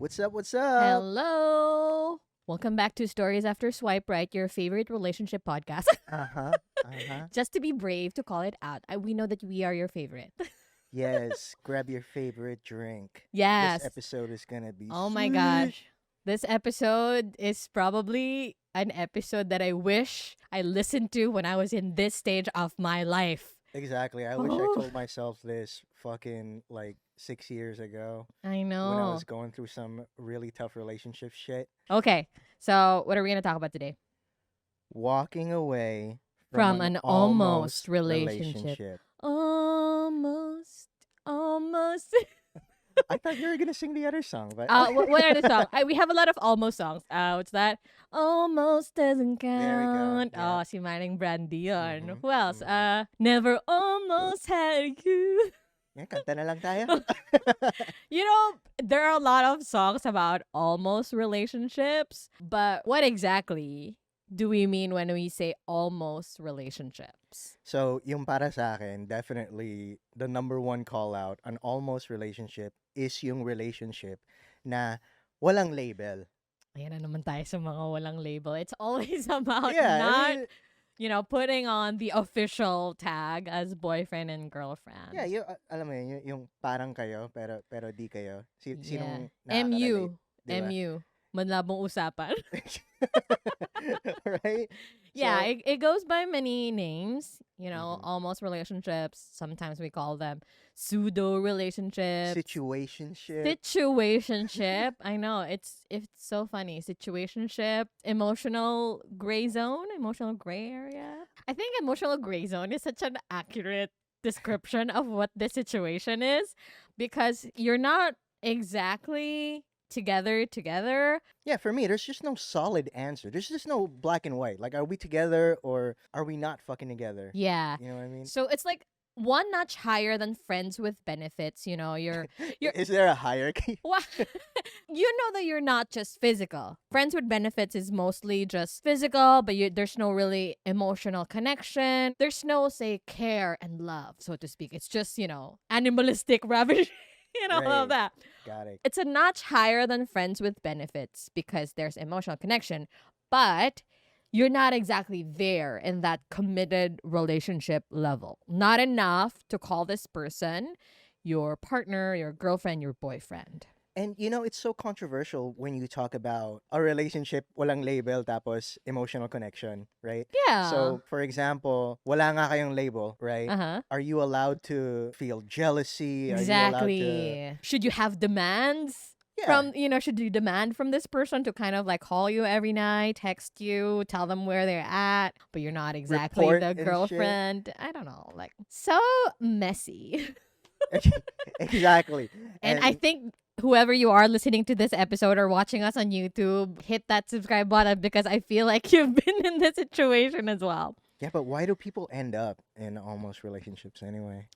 What's up? What's up? Hello. Welcome back to Stories After Swipe Right, your favorite relationship podcast. Uh huh. Uh huh. Just to be brave to call it out. We know that we are your favorite. Yes. Grab your favorite drink. This Yes. episode is gonna be Oh my sweet. gosh. This episode is probably an episode that I wish I listened to when I was in this stage of my life. Exactly. I wish I Oh, told myself this fucking like 6 years ago I when I was know. going through some really tough relationship shit. Okay. So, what are we going to talk about today? Walking away from From an an almost almost relationship. relationship. Almost. I thought you were gonna sing the other song, but What are the songs? We have a lot of almost songs. What's that? Almost doesn't there we go. count. Yeah. Si Manning Brandy yun. Mm-hmm. Who else? Mm-hmm. Never almost had you. Yeah, kanta na lang tayo. You know, there are a lot of songs about almost relationships, but what exactly do we mean when we say almost relationships? So, yung para sa akin, definitely the number one call out an almost relationship is yung relationship na walang label. Ayan na naman tayo sa mga walang label. It's always about Yeah, not putting on the official tag as boyfriend and girlfriend. yeah, yung, alam mo yun, yung parang kayo pero di kayo. Yeah. Sinong nakaka-relate, MU. di ba? MU. Manlabong usapan. Right? Yeah, So, it goes by many names, mhm. almost relationships. Sometimes we call them pseudo relationships. Situationship. Situationship. I know. It's so funny. Situationship, emotional gray zone, emotional gray area. I think emotional gray zone is such an accurate description of what the situation is because you're not exactly together. Yeah, for me, there's just no solid answer. There's just no black and white. Like, are we together or are we not fucking together? Yeah. You know what I mean? So it's like one notch higher than friends with benefits, you're Is there a hierarchy? Wha- you know that you're not just physical. Friends with benefits is mostly just physical, but there's no really emotional connection. There's no, say, care and love, so to speak. It's just, animalistic ravishing, all of Right. that. Got it. It's a notch higher than friends with benefits because there's emotional connection, but you're not exactly there in that committed relationship level. Not enough to call this person your partner, your girlfriend, your boyfriend. And it's so controversial when you talk about a relationship, walang label, tapos emotional connection, right? Yeah. So, for example, wala nga kayong label, right? Uh-huh. Are you allowed to feel jealousy? Are you allowed to... Exactly. Should you have demands? Yeah. Should you demand from this person to kind of like call you every night, text you, tell them where they're at, but you're not exactly Report the and shit. girlfriend? I don't know. Like, so messy. Exactly. And I think whoever you are listening to this episode or watching us on YouTube, hit that subscribe button because I feel like you've been in this situation as well. Yeah, but why do people end up in almost relationships anyway?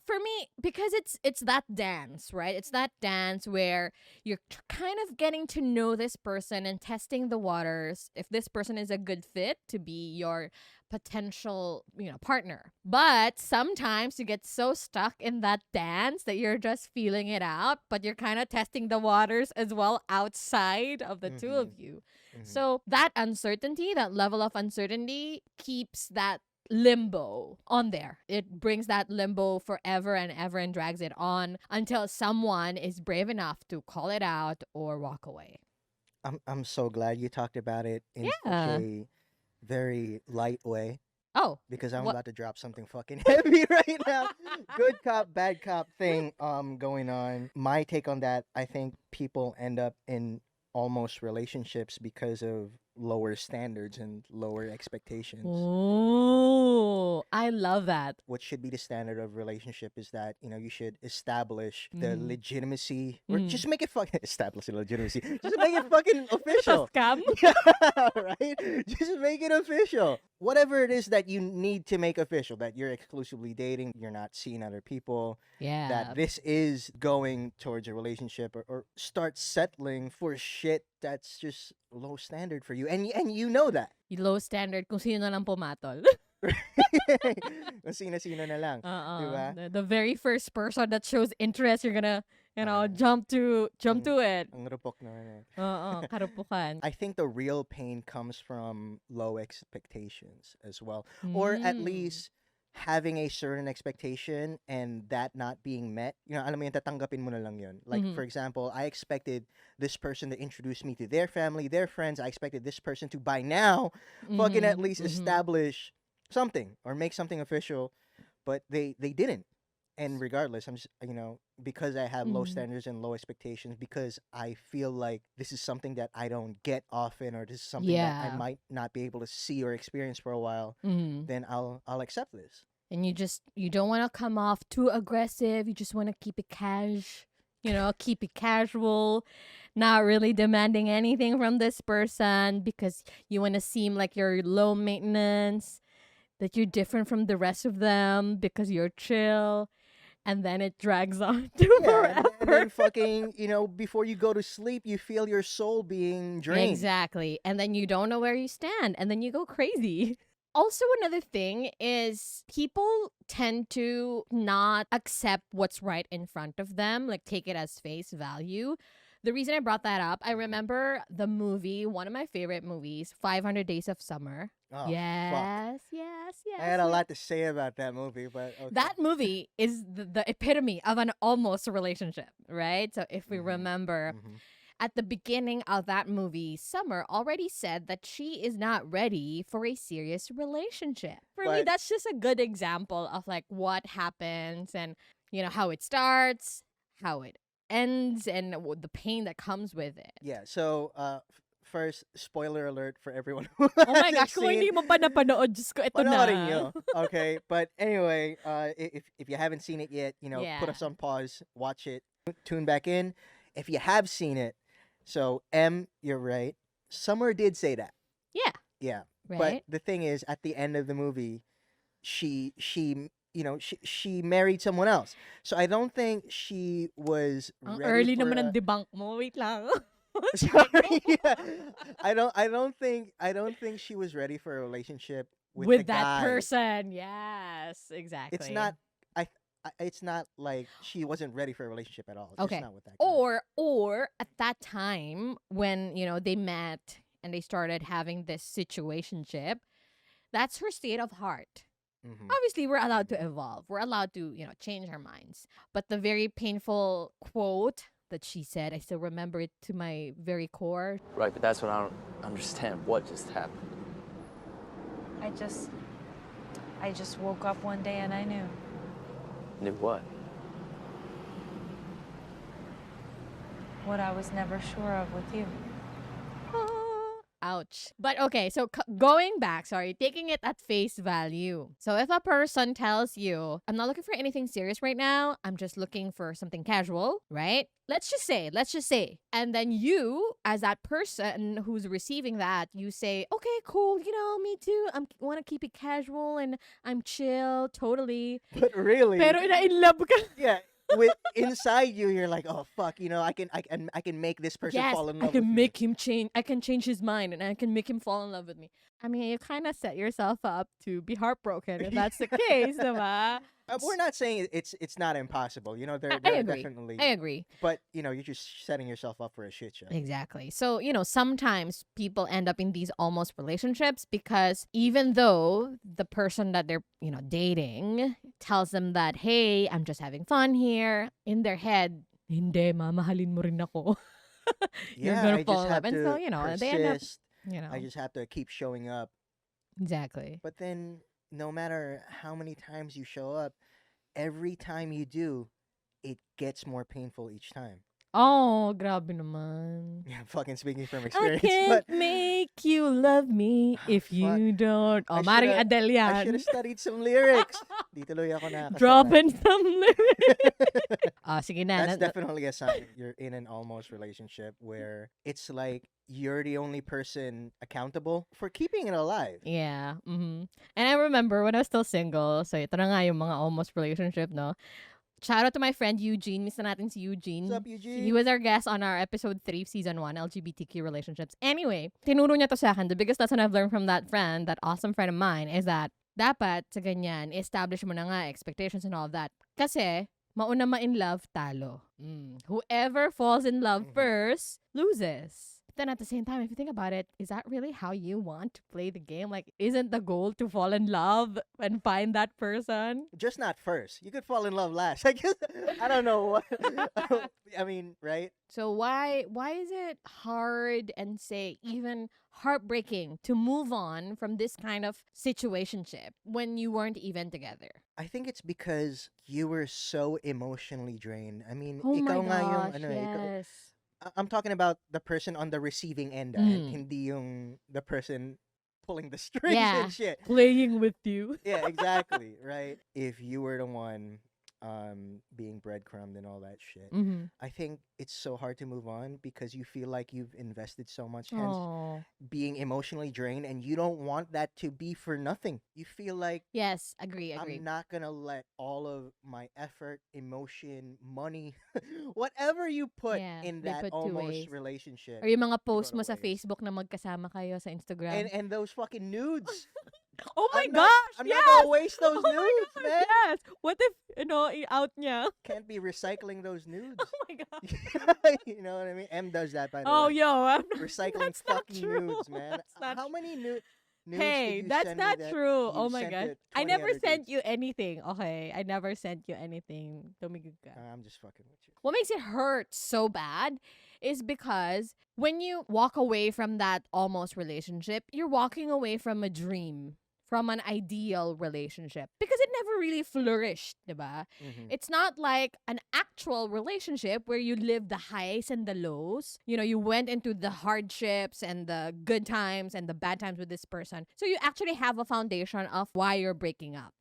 For me, because it's that dance, right? It's that dance where you're kind of getting to know this person and testing the waters if this person is a good fit to be your potential, partner. But sometimes you get so stuck in that dance that you're just feeling it out, but you're kind of testing the waters as well outside of the two of you. Mhm. So that uncertainty, that level of uncertainty keeps that limbo on there. It brings that limbo forever and ever and drags it on until someone is brave enough to call it out or walk away. I'm so glad you talked about it in such Yeah. a very light way Oh, because I'm what? about to drop something fucking heavy right now. Good cop, bad cop thing going on. My take on that, I think people end up in almost relationships because of lower standards and lower expectations. Ooh, I love that. What should be the standard of relationship is that you should establish the Mhm. legitimacy or Mhm. just make it fucking establish the legitimacy. Just make it fucking official. Scam. Yeah, right? Just make it official. Whatever it is that you need to make official, that you're exclusively dating, you're not seeing other people, Yeah. that this is going towards a relationship or start settling for shit that's just low standard for you. And you know that. Low standard kung sino lang pumatol. Kung sino-sino na lang. Diba? The very first person that shows interest, you're gonna, Ah, jump to ang, it. ang rupok naman eh. Karupukan. I think the real pain comes from low expectations as well. Or at Mm. least having a certain expectation and that not being met. You know, alam mo yun, tatanggapin mo na lang yun. Like, Mhm. for example, I expected this person to introduce me to their family, their friends. I expected this person to, by now, fucking at Mhm. least Mhm. establish something or make something official. But they didn't. And regardless, I'm just, because I have low Mhm. standards and low expectations, because I feel like this is something that I don't get often, or this is something that I Yeah. might not be able to see or experience for a while, Mhm. then I'll accept this. And you don't want to come off too aggressive. You just want to keep it keep it casual, not really demanding anything from this person because you want to seem like you're low maintenance, that you're different from the rest of them because you're chill, and then it drags on to Yeah, and then forever. fucking, before you go to sleep, you feel your soul being drained. Exactly. And then you don't know where you stand and then you go crazy. Also, another thing is people tend to not accept what's right in front of them, like take it as face value. The reason I brought that up, I remember the movie, one of my favorite movies, 500 Days of Summer. Oh, fuck. Yes, yes, I had a yes. lot to say about that movie, but okay. That movie is the epitome of an almost relationship, right? So if we Mhm, remember, mhm. at the beginning of that movie, Summer already said that she is not ready for a serious relationship. For me, But that's just a good example of like what happens and how it starts, how it ends, and the pain that comes with it. yeah, so first, spoiler alert for everyone who Oh my hasn't gosh, kung seen. hindi mo pa napanood, Diyos ko, ito Panoorin na. nyo. Okay, but anyway, if you haven't seen it yet, put Yeah. us on pause, watch it, tune back in. If you have seen it, so you're right. Summer did say that. Yeah, Yeah, but right? the thing is, at the end of the movie, she married someone else. So I don't think she was Ang ready early for naman a. ng debunk mo. Wait lang. Sorry. Yeah. I don't think she was ready for a relationship with the With that guy. person. Yes, exactly. It's not it's not like she wasn't ready for a relationship at all. It's Okay. just not with that guy. Or at that time when, they met and they started having this situationship, that's her state of heart. Mhm. Obviously, we're allowed to evolve. We're allowed to, change our minds. But the very painful quote that she said, I still remember it to my very core. Right, but that's what I don't understand. What just happened? I just woke up one day and I knew. Knew what? What I was never sure of with you. Ouch. But okay, so going back, taking it at face value. So if a person tells you, I'm not looking for anything serious right now, I'm just looking for something casual, right? Let's just say. And then you, as that person who's receiving that, you say, okay, cool, me too. I want to keep it casual and I'm chill, totally. But really, Pero in love ka. yeah, with inside you, you're like, oh fuck, I can make this person Yes, fall in I love. can with make him change. I can change his mind, and I can make him fall in love with me. I mean, you kind of set yourself up to be heartbroken if that's the case, diba? We're not saying it's not impossible. There I are agree. definitely. I agree. But you're just setting yourself up for a shit show. Exactly. So, sometimes people end up in these almost relationships because even though the person that they're, dating tells them that, hey, I'm just having fun here, in their head, hindi, mamahalin mo rin ako. You're Yeah, gonna I fall just in love. have And so, to they end up, persist. I just have to keep showing up. exactly. But then, no matter how many times you show up, every time you do, it gets more painful each time. Oh, grabe naman. Yeah, fucking speaking from I experience. can't But make you love me if fuck. you don't. Oh, I Maring shoulda- Adele I yan. should have studied some lyrics. Di tuloy ako nakakasaktan. Dropping some lyrics. Sige na. That's definitely a sign you're in an almost relationship where it's like you're the only person accountable for keeping it alive. Yeah. And I remember when I was still single, so ito na nga yung mga almost relationship, no? Shout out to my friend Eugene. Miss na natin si Eugene. What's up, Eugene? He was our guest on our episode 3 of season 1, LGBTQ relationships. Anyway, tinuro niya to sa akin. The biggest lesson I've learned from that friend, that awesome friend of mine, is that dapat sa ganyan, establish mo na nga expectations and all that. Kasi, mauna ma in love, talo. Whoever falls in love Mhm. first, loses. But then at the same time, if you think about it, is that really how you want to play the game? Like, isn't the goal to fall in love and find that person? Just not first. You could fall in love last. I guess I don't know what. I mean, right? So why is it hard and say even heartbreaking to move on from this kind of situationship when you weren't even together? I think it's because you were so emotionally drained. I mean, Oh my ikaw nga yung gosh, ano, yes. I'm talking about the person on the receiving end, hindi yung the person pulling the strings Yeah. and shit. Playing with you. Yeah, exactly, right? If you were the one being breadcrumbed and all that shit, Mm-hmm. I think it's so hard to move on because you feel like you've invested so much, hence Oh. being emotionally drained, and you don't want that to be for nothing. You feel like Yes, agree. I'm not gonna let all of my effort, emotion, money, whatever you put Yeah, in they that put to almost waste. relationship Or yung mga to go post to mo sa waste. Facebook na magkasama kayo sa Instagram. And those fucking nudes. Oh my I'm not- gosh! I'm yes! not gonna waste those Oh my nudes, gosh, man. Yes! What if, i-out niya? Can't be recycling those nudes. Oh my gosh. You know what I mean? M does that, by the Oh, way. yo, I'm not, Recycling that's not fucking true. nudes, man. That's not How many nudes Hey, did you that's send me not that true. you Oh my sent god. to I 20 never other sent dudes? you anything. Okay. I never sent you anything. Tumigil ka. I'm just fucking with you. What makes it hurt so bad is because when you walk away from that almost relationship, you're walking away from a dream, from an ideal relationship because it never really flourished, diba? Mhm. It's not like an actual relationship where you live the highs and the lows. You know, you went into the hardships and the good times and the bad times with this person. So you actually have a foundation of why you're breaking up.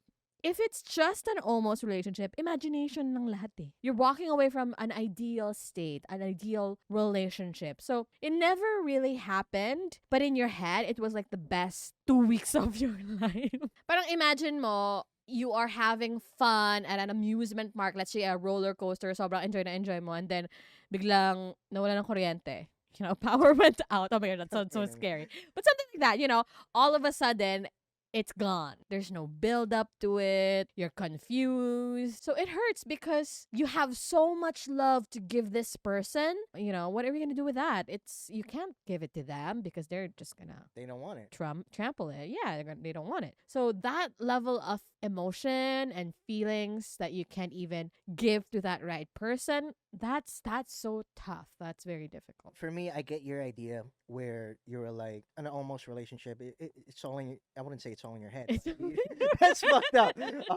If it's just an almost relationship, imagination lang lahat eh. You're walking away from an ideal state, an ideal relationship. So it never really happened, but in your head, it was like the best 2 weeks of your life. Parang imagine mo, you are having fun at an amusement park, let's say a roller coaster, sobrang enjoy mo, and then biglang nawala ng kuryente. You know, power went out. Oh my god, that sounds so scary. But something like that, you know, all of a sudden, it's gone. There's no build up to it. You're confused. So it hurts because you have so much love to give this person. You know, what are we going to do with that? You can't give it to them because they're just going to They don't want it. trample it. Yeah, they don't want it. So that level of emotion and feelings that you can't even give to that right person, that's so tough. That's very difficult. For me, I get your idea where you're like an almost relationship. It's all in your, I wouldn't say it's all in your head. That's fucked up.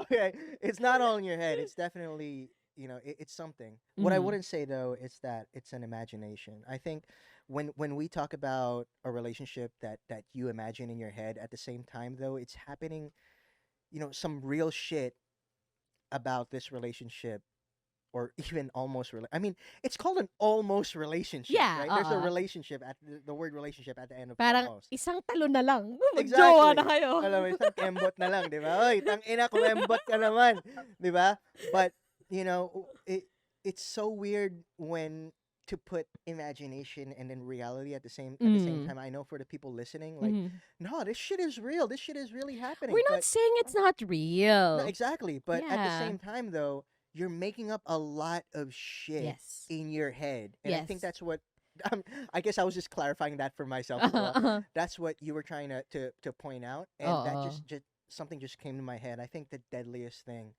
Okay, it's not all in your head. It's definitely, it's something. What I Mhm. wouldn't say though is that it's an imagination. I think when we talk about a relationship that you imagine in your head, at the same time though, it's happening. Some real shit about this relationship, or even almost I mean, it's called an almost relationship, Yeah, right? There's a oo. relationship at the word relationship at the end of Parang almost. isang talo na lang. Magjowa na kayo. Alam mo, isang kembot na lang, di ba? Oy, tang ina, kumembot ka naman, di ba? But, it's so weird when to put imagination and then reality at the same Mm. time. I know for the people listening, like, Mhm. no, this shit is real. This shit is really happening. We're not But saying it's not real. no, exactly. But at the Yeah. same time, though, you're making up a lot of shit Yes. in your head, and I think Yes. that's what. I guess I was just clarifying that for myself as well. That's what you were trying to point out, and that Oo. just something just came to my head. I think the deadliest thing,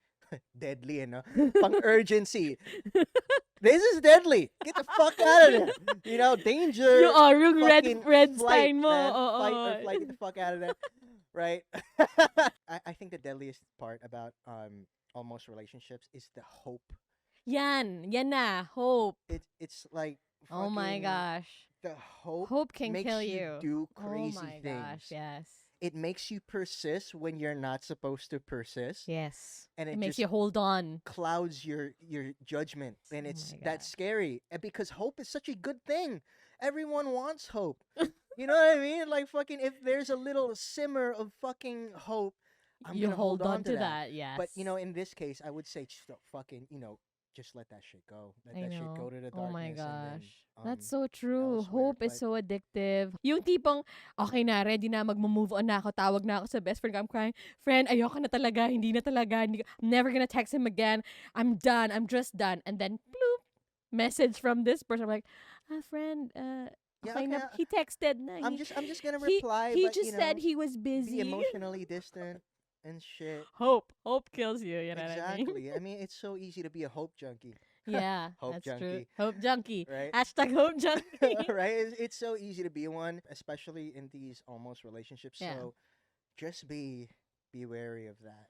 deadly, pang urgency. This is deadly. Get the fuck out of there. Danger. Yung yung fucking red flight, sign mo. man. Oo. Fight or flight. Get the fuck out of there. Right? I think the deadliest part about almost relationships is the hope. Yan na. Hope. It's like Oh my fucking- gosh. the hope Hope can makes kill you you. do Oh crazy my things. gosh. Yes. It makes you persist when you're not supposed to persist. Yes. And It it makes just you hold on. clouds your judgment, and Oh it's my that's God. scary. And because hope is such a good thing, everyone wants hope. You know what I mean? Like fucking, if there's a little simmer of fucking hope, I'm You gonna hold on to that. Yes. But in this case, I would say just don't fucking, just let that shit go. Let I that shit go know. to the Oh my darkness. And gosh. then, That's so true. elsewhere. Hope is But so addictive. Yung tipong, okay na, ready na, mag-move on na ako, tawag na ako sa best friend ko. I'm crying, friend, ayoko na talaga, hindi na talaga, I'm never gonna text him again. I'm done, I'm just done. And then, bloop, message from this person. I'm like, friend, yeah, okay okay. na, he texted na. I'm just gonna he, reply, he but just said he was be busy. emotionally distant and shit. Hope kills you, you know what I mean? Exactly. I mean, it's so easy to be a hope junkie, Yeah, Hope that's junkie. true. Hope junkie. right? Hashtag hope junkie. right? It's so easy to be one, especially in these almost relationships. Yeah. So just be wary of that.